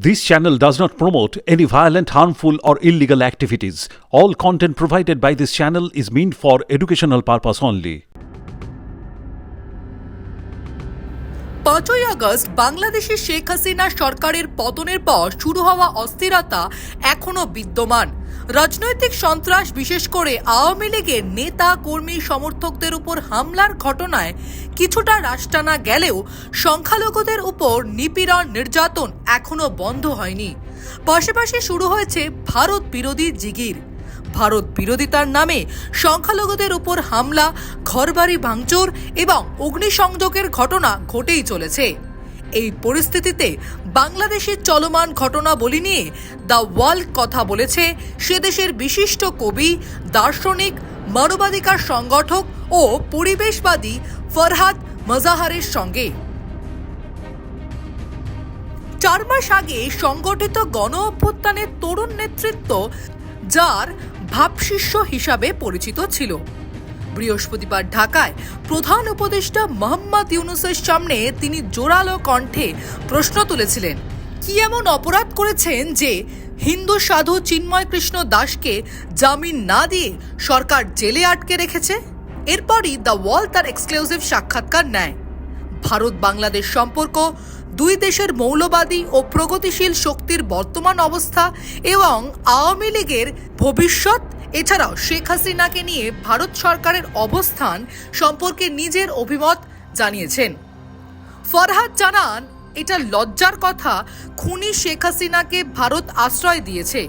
This channel does not promote any violent, harmful, or illegal activities. All content provided by this channel is meant for educational purpose only. 5ই August বাংলাদেশে শেখ হাসিনা সরকারের পতনের পর শুরু হওয়া অস্থিরতা এখনো বিদ্যমান। রাজনৈতিক সন্ত্রাস, বিশেষ করে আওয়ামী লীগের নেতা কর্মী সমর্থকদের উপর হামলার ঘটনায় কিছুটা রাশ টানা গেলেও সংখ্যালঘুদের উপর নিপীড়ন, নির্যাতন এখনো বন্ধ হয়নি। পাশাপাশি শুরু হয়েছে ভারত বিরোধী জিগির। ভারত বিরোধিতার নামে সংখ্যালঘুদের উপর হামলা, ঘরবাড়ি ভাঙচুর এবং অগ্নিসংযোগের ঘটনা ঘটেই চলেছে। এই পরিস্থিতিতে বাংলাদেশের চলমান ঘটনাবলী নিয়ে দ্য ওয়ার্ল্ড কথা বলেছে সে দেশের বিশিষ্ট কবি, দার্শনিক, মানবাধিকার সংগঠক ও পরিবেশবাদী ফরহাদ মজাহারের সঙ্গে। 4 মাস আগে সংগঠিত গণ অভ্যুত্থানের তরুণ নেতৃত্ব, যার ভাবশিষ্য হিসাবে পরিচিত ছিল, বৃহস্পতিবার ঢাকায় প্রধান উপদেষ্টা মোহাম্মদ ইউনূসের সামনে তিনি জোরালো কণ্ঠে প্রশ্ন তুলেছিলেন, কি এমন অপরাধ করেছেন যে হিন্দু সাধু চিন্ময় কৃষ্ণ দাসকে জামিন না দিয়ে সরকার জেলে আটকে রেখেছে। এরপরই দ্য ওয়াল তার এক্সক্লুসিভ সাক্ষাৎকার নেয়। ভারত বাংলাদেশ সম্পর্ক, দুই দেশের মৌলবাদী ও প্রগতিশীল শক্তির বর্তমান অবস্থা এবং আওয়ামী লীগের ভবিষ্যৎ, এছাড়াও শেখ হাসিনাকে নিয়ে ভারত সরকারের অবস্থান সম্পর্কে নিজের অভিমত জানিয়েছেন। ফরহাদ জানান, এটা লজ্জার কথা, খুনি শেখ হাসিনাকে ভারত আশ্রয় দিয়েছে।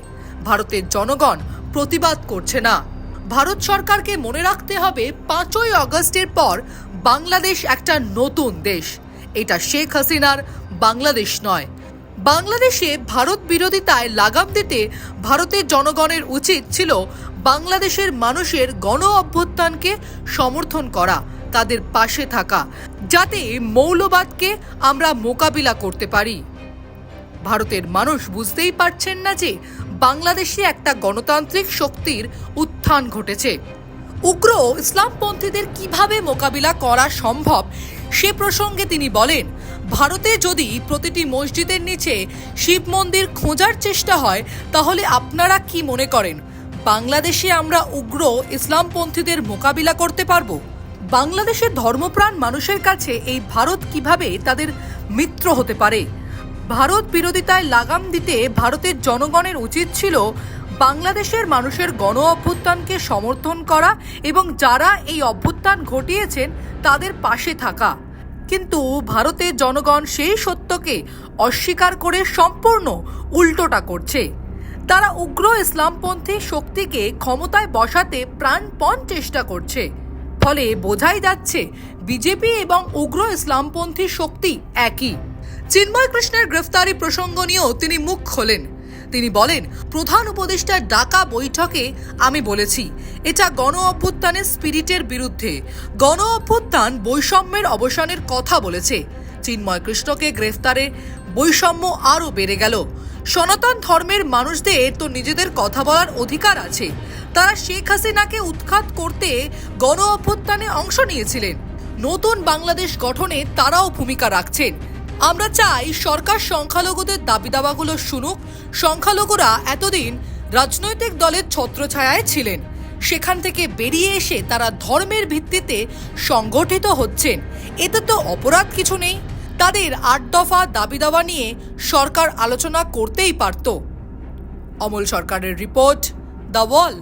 ভারতের জনগণ প্রতিবাদ করছে না। ভারত সরকারকে মনে রাখতে হবে, 5ই আগস্টের পর বাংলাদেশ একটা নতুন দেশ। এটা শেখ হাসিনার বাংলাদেশ নয়। বাংলাদেশে ভারত বিরোধিতায় লাগাম দিতে ভারতের জনগণের উচিত ছিল বাংলাদেশের মানুষের গণ অভ্যুত্থানকে সমর্থন করা, তাদের পাশে থাকা, যাতে মৌলবাদকে আমরা মোকাবিলা করতে পারি। ভারতের মানুষ বুঝতেই পারছেন না যে বাংলাদেশে একটা গণতান্ত্রিক শক্তির উত্থান ঘটেছে। উগ্র ইসলামপন্থীদের কিভাবে মোকাবিলা করা সম্ভব সে প্রসঙ্গে তিনি বলেন, ভারতে যদি প্রতিটি মসজিদের নিচে শিব মন্দির খোঁজার চেষ্টা হয়, তাহলে আপনারা কি মনে করেন বাংলাদেশে আমরা উগ্র ইসলামপন্থীদের মোকাবিলা করতে পারবো? বাংলাদেশের ধর্মপ্রাণ মানুষের কাছে এই ভারত কিভাবে তাদের মিত্র হতে পারে? ভারত বিরোধিতায় লাগাম দিতে ভারতের জনগণের উচিত ছিল বাংলাদেশের মানুষের গণ অভ্যুত্থানকে সমর্থন করা এবং যারা এই অভ্যুত্থান ঘটিয়েছেন তাদের পাশে থাকা। কিন্তু ভারতের জনগণ সেই সত্যকে অস্বীকার করে সম্পূর্ণ উল্টোটা করছে। তারা উগ্র ইসলামপন্থী শক্তিকে ক্ষমতায় বসাতে প্রাণপণ চেষ্টা করছে। ফলে বোঝাই যাচ্ছে বিজেপি এবং উগ্র ইসলামপন্থী শক্তি একই। চিন্ময় কৃষ্ণের গ্রেফতারি প্রসঙ্গ নিয়েও তিনি মুখ খোলেন। তিনি বলেন, প্রধান উপদেষ্টার ডাকা বৈঠকে আমি বলেছি, এটা গণ অভ্যুত্থানের স্পিরিটের বিরুদ্ধে। গণ অভ্যুত্থান বৈষম্যের অবসানের কথা বলেছে। চিন্ময় কৃষ্ণকে গ্রেফতারে বৈষম্য আরও বেড়ে গেল। সনাতন ধর্মের মানুষদের তো নিজেদের কথা বলার অধিকার আছে। তারা শেখ হাসিনাকে উৎখাত করতে গণ অভ্যুত্থানে অংশ নিয়েছিলেন। নতুন বাংলাদেশ গঠনে তারাও ভূমিকা রাখছেন। আমরা চাই সরকার সংখ্যালঘুদের দাবি দাওয়াগুলো শুনুক। সংখ্যালঘুরা এতদিন রাজনৈতিক দলের ছত্রছায়ায় ছিলেন, সেখান থেকে বেরিয়ে এসে তারা ধর্মের ভিত্তিতে সংগঠিত হচ্ছেন। এতে তো অপরাধ কিছু নেই। তাদের 8 দফা দাবি দাওয়া নিয়ে সরকার আলোচনা করতেই পারত। অমল সরকারের রিপোর্ট, দ্য ওয়াল।